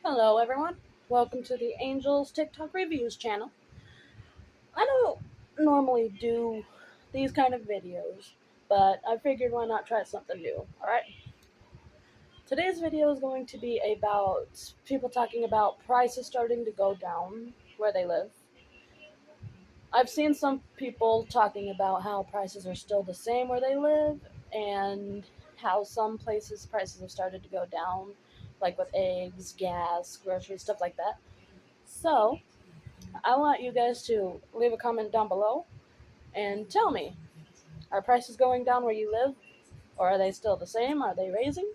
Hello, everyone. Welcome to the Angels TikTok Reviews channel. I don't normally do these kind of videos, but I figured why not try something new, alright? Today's video is going to be about people talking about prices starting to go down where they live. I've seen some people talking about how prices are still the same where they live, and how some places prices have started to go down, like with eggs, gas, groceries, stuff like that. So, I want you guys to leave a comment down below and tell me, are prices going down where you live? Or are they still the same? Are they raising?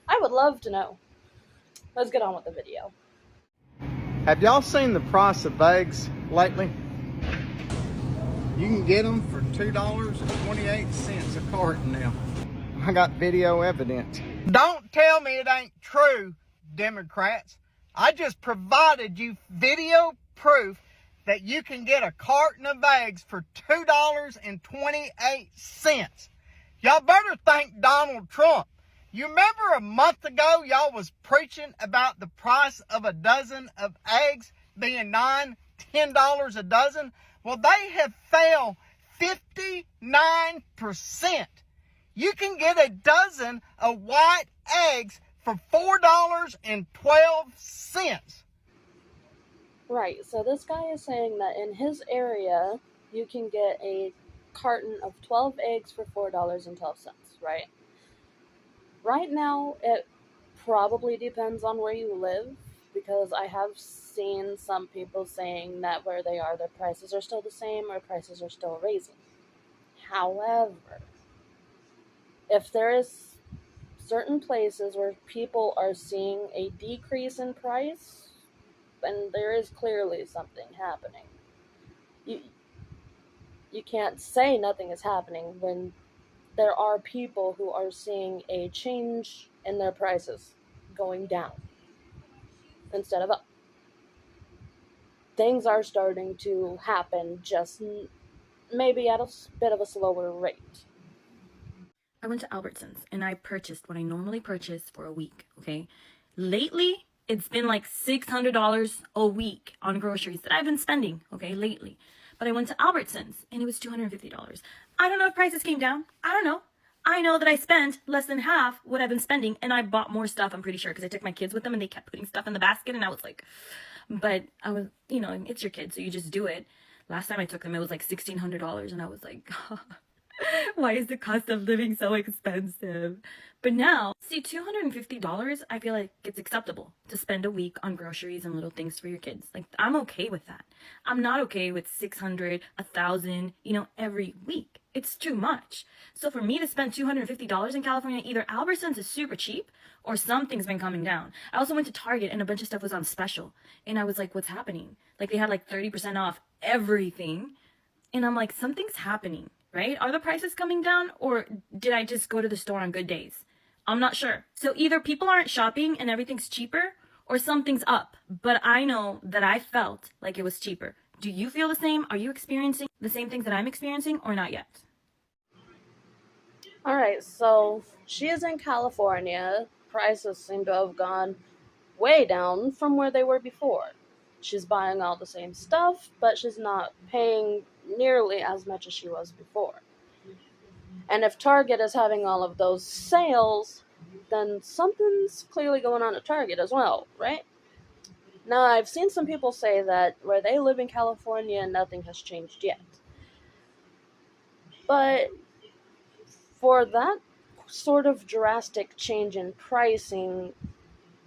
I would love to know. Let's get on with the video. Have y'all seen the price of eggs lately? You can get them for $2.28 a carton now. I got video evidence. Don't tell me it ain't true, Democrats. I just provided you video proof that you can get a carton of eggs for $2.28. Y'all better thank Donald Trump. You remember a month ago y'all was preaching about the price of a dozen of eggs being $9, $10 a dozen? Well, they have fell 59%. You can get a dozen of white eggs for $4.12. Right, so this guy is saying that in his area, you can get a carton of 12 eggs for $4.12, right? Right now, it probably depends on where you live, because I have seen some people saying that where they are, their prices are still the same or prices are still raising. However, if there is certain places where people are seeing a decrease in price, then there is clearly something happening. You can't say nothing is happening when there are people who are seeing a change in their prices going down instead of up. Things are starting to happen, just maybe at a bit of a slower rate. I went to Albertsons and I purchased what I normally purchase for a week, okay? Lately, it's been like $600 a week on groceries that I've been spending, okay, lately. But I went to Albertsons and it was $250. I don't know if prices came down. I don't know. I know that I spent less than half what I've been spending, and I bought more stuff, I'm pretty sure, because I took my kids with them and they kept putting stuff in the basket, and I was like, but I was, it's your kid, so you just do it. Last time I took them, it was like $1,600, and I was like, why is the cost of living so expensive? But now, see, $250, I feel like it's acceptable to spend a week on groceries and little things for your kids. Like, I'm okay with that. I'm not okay with $600, $1,000, every week. It's too much. So for me to spend $250 in California, either Albertsons is super cheap or something's been coming down. I also went to Target and a bunch of stuff was on special. And I was like, what's happening? Like, they had like 30% off everything. And I'm like, something's happening, right? Are the prices coming down, or did I just go to the store on good days? I'm not sure. So either people aren't shopping and everything's cheaper, or something's up. But I know that I felt like it was cheaper. Do you feel the same? Are you experiencing the same things that I'm experiencing, or not yet? Alright, so she is in California. Prices seem to have gone way down from where they were before. She's buying all the same stuff, but she's not paying nearly as much as she was before. And if Target is having all of those sales, then something's clearly going on at Target as well, right? Now, I've seen some people say that where they live in California, nothing has changed yet. But for that sort of drastic change in pricing,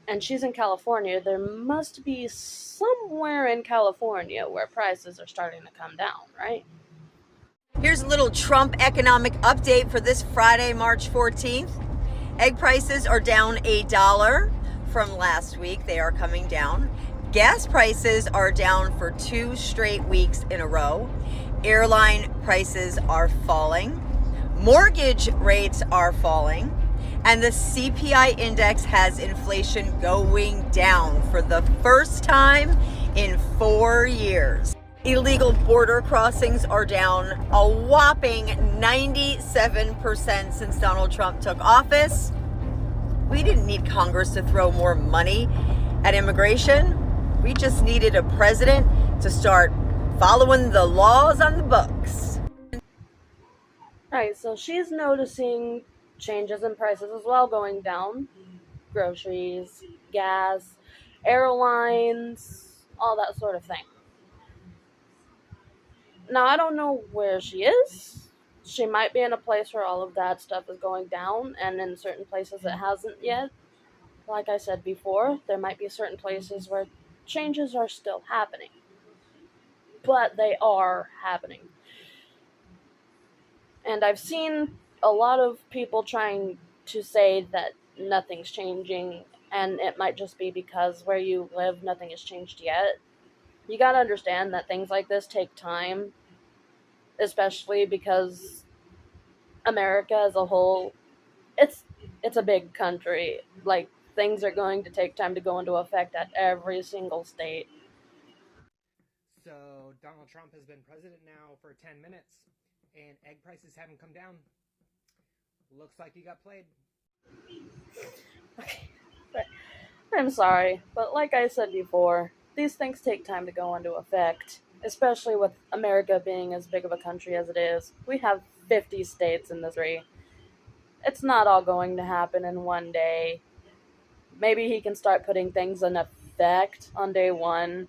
and she's in California, there must be somewhere in California where prices are starting to come down, right? Here's a little Trump economic update for this Friday, March 14th. Egg prices are down $1 from last week. They are coming down. Gas prices are down for 2 straight weeks in a row. Airline prices are falling. Mortgage rates are falling. And the CPI index has inflation going down for the first time in 4 years. Illegal border crossings are down a whopping 97% since Donald Trump took office. We didn't need Congress to throw more money at immigration. We just needed a president to start following the laws on the books. Right, so she's noticing changes in prices as well going down. Groceries, gas, airlines, all that sort of thing. Now, I don't know where she is. She might be in a place where all of that stuff is going down, and in certain places it hasn't yet. Like I said before, there might be certain places where changes are still happening. But they are happening. And I've seen a lot of people trying to say that nothing's changing, and it might just be because where you live, nothing has changed yet. You gotta understand that things like this take time, especially because America as a whole, it's a big country. Like, things are going to take time to go into effect at every single state. So Donald Trump has been president now for 10 minutes, and egg prices haven't come down. Looks like he got played. Okay. I'm sorry, but like I said before, these things take time to go into effect, especially with America being as big of a country as it is. We have 50 states in this country. It's not all going to happen in one day. Maybe he can start putting things in effect on day one,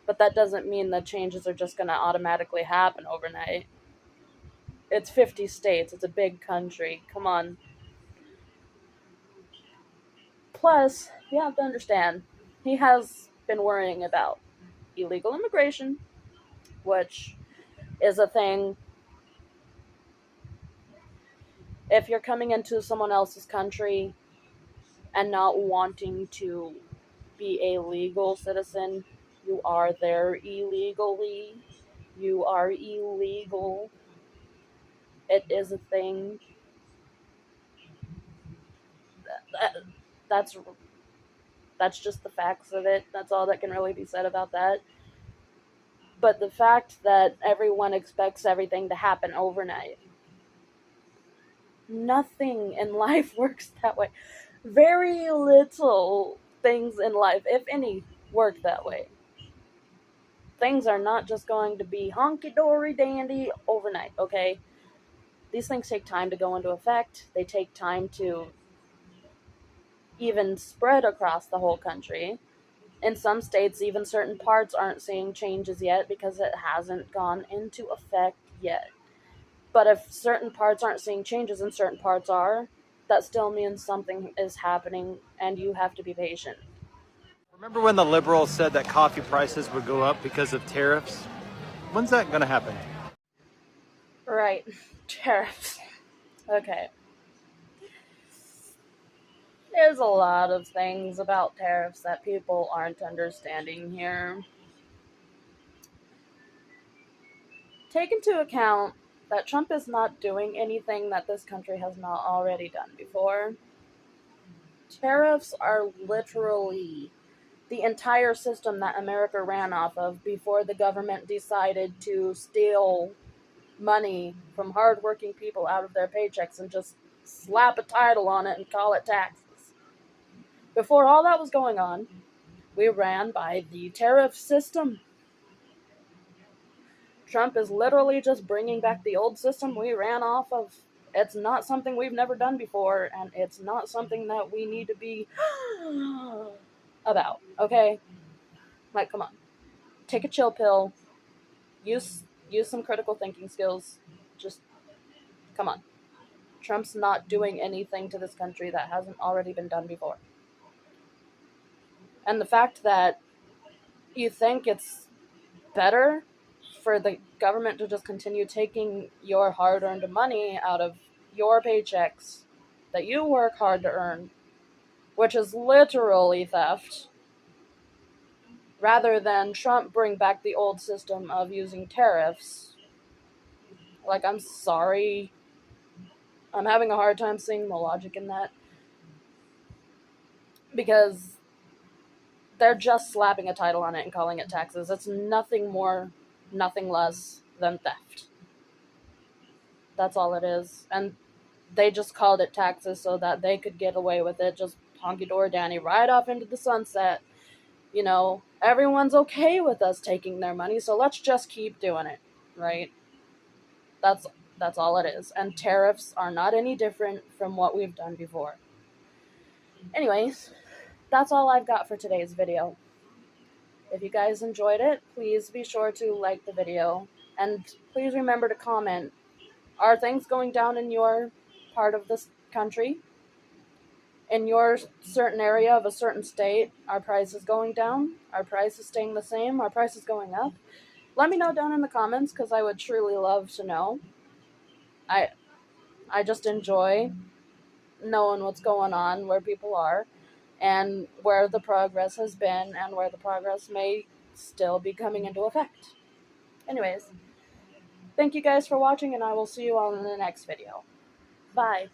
but that doesn't mean the changes are just going to automatically happen overnight. It's 50 states. It's a big country. Come on. Plus, you have to understand, he has been worrying about illegal immigration, which is a thing. If you're coming into someone else's country and not wanting to be a legal citizen, you are there illegally. You are illegal. It is a thing. That's just the facts of it. That's all that can really be said about that. But the fact that everyone expects everything to happen overnight, nothing in life works that way. Very little things in life, if any, work that way. Things are not just going to be honky-dory dandy overnight, okay? These things take time to go into effect. They take time to even spread across the whole country. In some states, even certain parts aren't seeing changes yet because it hasn't gone into effect yet. But if certain parts aren't seeing changes and certain parts are, that still means something is happening, and you have to be patient. Remember when the liberals said that coffee prices would go up because of tariffs? When's that going to happen? Right. Tariffs. Okay. There's a lot of things about tariffs that people aren't understanding here. Take into account that Trump is not doing anything that this country has not already done before. Tariffs are literally the entire system that America ran off of before the government decided to steal money from hardworking people out of their paychecks and just slap a title on it and call it taxes. Before all that was going on, we ran by the tariff system. Trump is literally just bringing back the old system we ran off of. It's not something we've never done before, and it's not something that we need to be about, okay? Like, come on. Take a chill pill. Use some critical thinking skills. Just, come on. Trump's not doing anything to this country that hasn't already been done before. And the fact that you think it's better for the government to just continue taking your hard-earned money out of your paychecks that you work hard to earn, which is literally theft, rather than Trump bring back the old system of using tariffs. Like, I'm sorry. I'm having a hard time seeing the logic in that. Because they're just slapping a title on it and calling it taxes. It's nothing more, nothing less than theft. That's all it is. And they just called it taxes so that they could get away with it, just honky-dory danny right off into the sunset. You know, everyone's okay with us taking their money, so let's just keep doing it, right? That's all it is. And tariffs are not any different from what we've done before. Anyways, that's all I've got for today's video. If you guys enjoyed it, please be sure to like the video. And please remember to comment. Are things going down in your part of this country? In your certain area of a certain state, are prices going down? Are prices staying the same? Are prices going up? Let me know down in the comments, because I would truly love to know. I just enjoy knowing what's going on, where people are, and where the progress has been, and where the progress may still be coming into effect. Anyways, thank you guys for watching, and I will see you all in the next video. Bye.